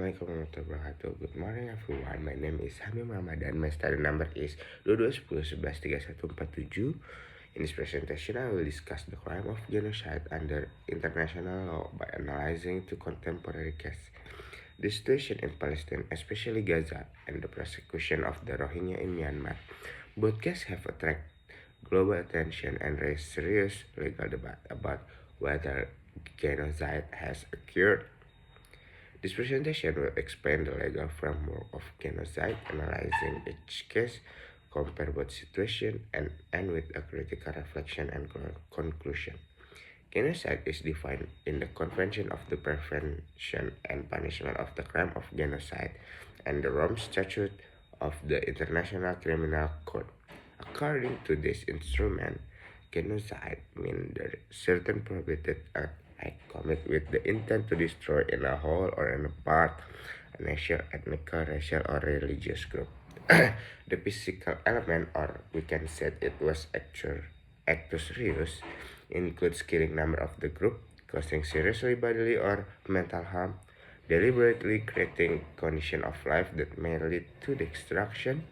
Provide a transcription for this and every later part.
Assalamualaikum warahmatullahi wabarakatuh. Good morning everyone. My name is Hamim Ramadan. My study number is 2210113147. In this presentation, I will discuss the crime of genocide under international law by analyzing two contemporary cases. The situation in Palestine, especially Gaza, and the persecution of the Rohingya in Myanmar. Both cases have attracted global attention and raised serious legal debate about whether genocide has occurred. This presentation will explain the legal framework of genocide, analyzing each case, compare both situations, and end with a critical reflection and conclusion. Genocide is defined in the Convention of the Prevention and Punishment of the Crime of Genocide and the Rome Statute of the International Criminal Court. According to this instrument, genocide means the certain prohibited act commit with the intent to destroy in a whole or in a part a nation, ethnic, racial, or religious group. The physical element, or we can say it was actus reus, includes killing member of the group, causing seriously bodily or mental harm, deliberately creating condition of life that may lead to destruction,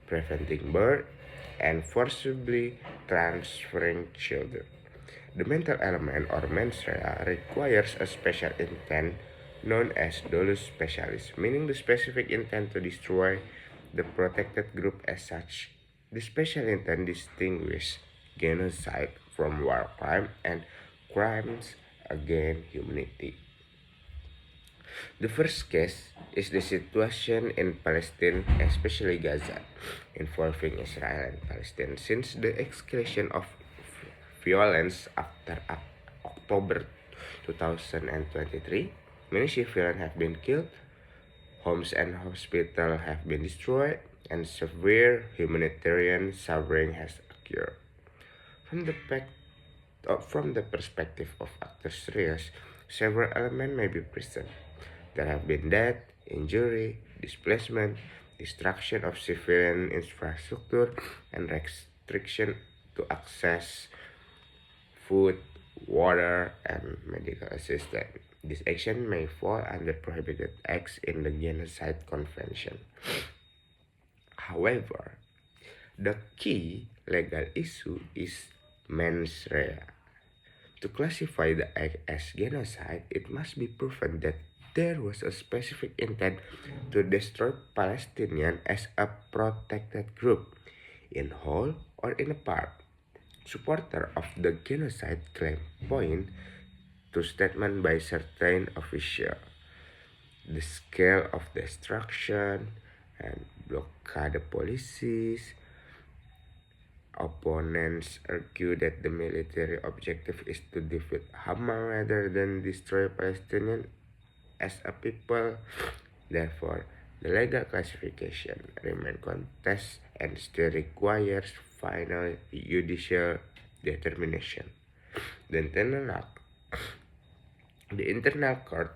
preventing birth, and forcibly transferring children. The mental element or mens rea requires a special intent known as dolus specialis, meaning the specific intent to destroy the protected group as such. The special intent distinguishes genocide from war crime and crimes against humanity. The first case is the situation in Palestine, especially Gaza, involving Israel and Palestine. Since the escalation of violence after October 2023, many civilians have been killed, homes and hospitals have been destroyed, and severe humanitarian suffering has occurred. From the perspective of actors reus, several elements may be present. There have been death, injury, displacement, destruction of civilian infrastructure, and restriction to access food, water, and medical assistance. This action may fall under prohibited acts in the Genocide Convention. However, the key legal issue is mens rea. To classify the act as genocide, it must be proven that there was a specific intent to destroy Palestinians as a protected group, in whole or in part. Supporters of the genocide claim point to statements by certain officials, the scale of destruction, and blockade policies. Opponents argue that the military objective is to defeat Hamas rather than destroy Palestinians as a people. Therefore, the legal classification remains contested and still requires final judicial determination. The Internal Court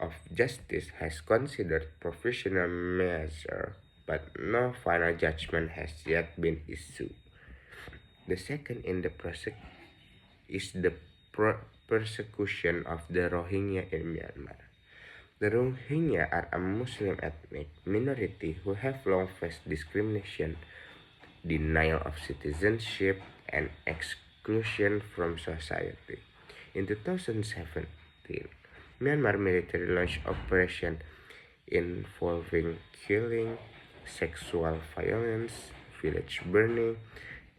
of Justice has considered provisional measure, but no final judgment has yet been issued. The second in the is the persecution of the Rohingya in Myanmar. The Rohingya are a Muslim ethnic minority who have long faced discrimination, denial of citizenship, and exclusion from society. In 2017, Myanmar military launched operation involving killing, sexual violence, village burning,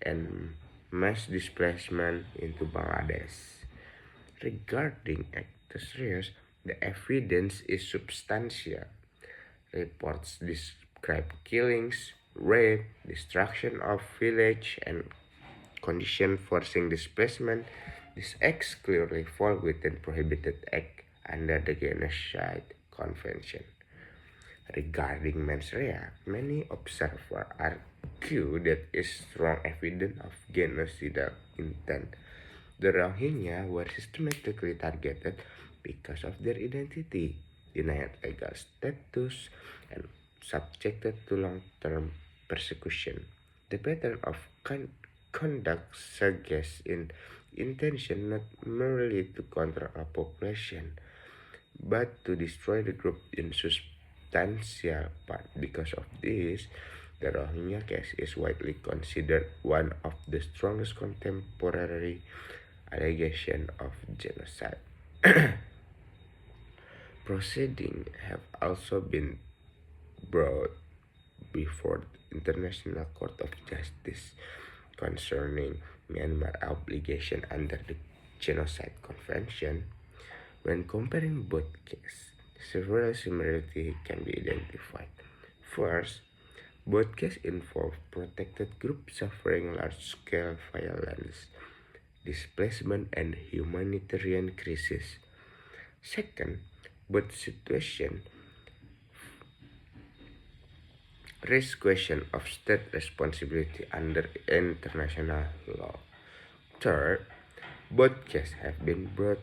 and mass displacement into Bangladesh. Regarding actus reus, the evidence is substantial. Reports describe killings, rape, destruction of village, and condition forcing displacement. These acts clearly fall within prohibited act under the Genocide Convention. Regarding mens rea, many observers argue that is strong evidence of genocidal intent. The Rohingya were systematically targeted because of their identity, denied legal status, and subjected to long-term persecution. The pattern of conduct suggests intention not merely to control a population, but to destroy the group in substantial part. Because of this, the Rohingya case is widely considered one of the strongest contemporary allegations of genocide. Proceedings have also been brought before the International Court of Justice concerning Myanmar obligation under the Genocide Convention. When comparing both cases, several similarities can be identified. First, both cases involve protected groups suffering large-scale violence, displacement, and humanitarian crisis. Second, both situations raise question of state responsibility under international law. Third, both cases have been brought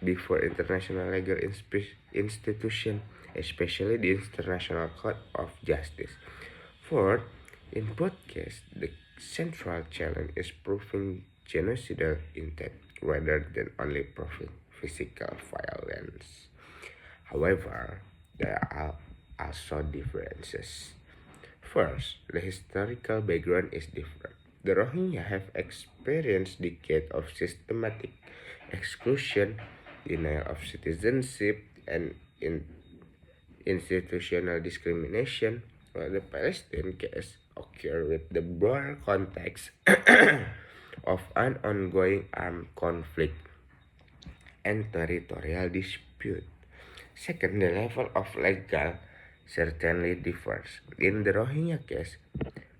before international legal institutions, especially the International Court of Justice. Fourth, in both cases, the central challenge is proving genocidal intent rather than only proving physical violence. However, there are also differences. First, the historical background is different. The Rohingya have experienced decades of systematic exclusion, denial of citizenship, and institutional discrimination, while the Palestine case occurred with the broader context of an ongoing armed conflict and territorial dispute. Second, the level of legal certainly differs. In the Rohingya case,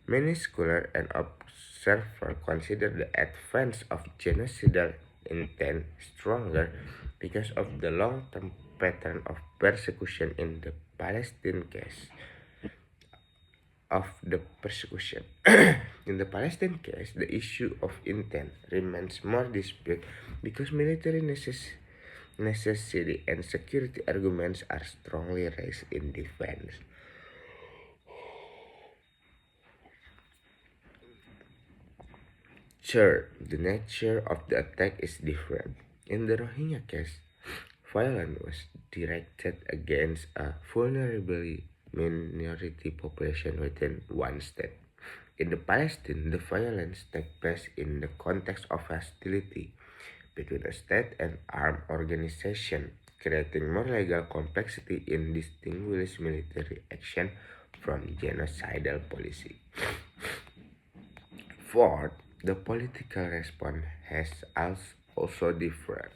many scholars and observers consider the advance of genocidal intent stronger because of the long-term pattern of persecution in the Palestine case. In the Palestine case, the issue of intent remains more disputed because military necessity and security arguments are strongly raised in defense. Third, the nature of the attack is different. In the Rohingya case, violence was directed against a vulnerable minority population within one state. In the Palestine, the violence takes place in the context of hostility between a state and armed organization, creating more legal complexity in distinguishing military action from genocidal policy. Fourth, the political response has also differed,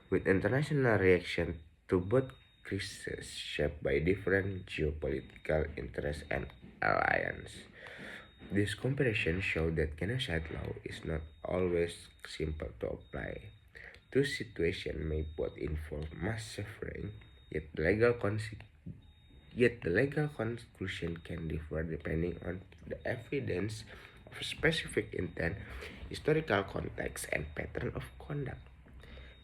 with international reaction to both crises shaped by different geopolitical interests and alliances. This comparison shows that genocide law is not always simple to apply. Two situations may both involve mass suffering, yet the legal conclusion can differ depending on the evidence of specific intent, historical context, and pattern of conduct.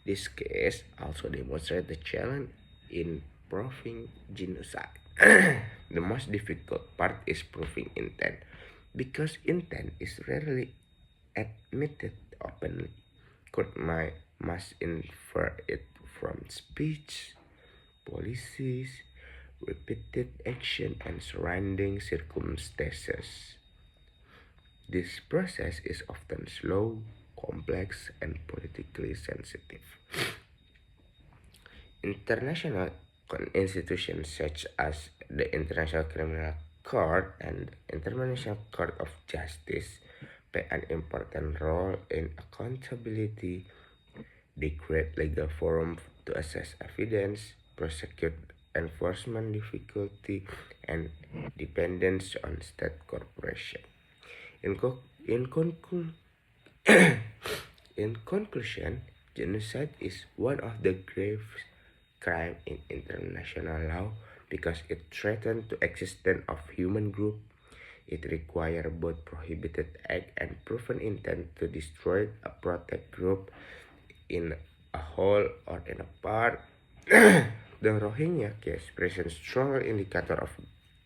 This case also demonstrates the challenge in proving genocide. The most difficult part is proving intent, because intent is rarely admitted openly. Court must infer it from speech, policies, repeated action, and surrounding circumstances. This process is often slow, complex, and politically sensitive. International institutions such as the International Criminal Court and International Court of Justice play an important role in accountability. They create legal forums to assess evidence, prosecute enforcement difficulty, and dependence on state corporation. In, co- in, conclu- in conclusion, genocide is one of the grave crime in international law because it threatens the existence of human group. It requires both prohibited act and proven intent to destroy a protected group in a whole or in a part. The Rohingya case presents stronger indicator of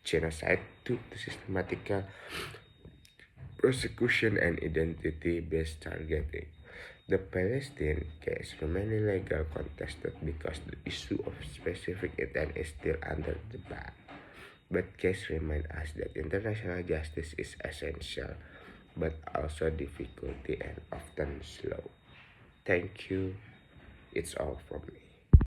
genocide due to systematical persecution and identity-based targeting. The Palestine case remains legal contested because the issue of specific intent is still under debate. But case remind us that international justice is essential, but also difficult and often slow. Thank you. It's all from me.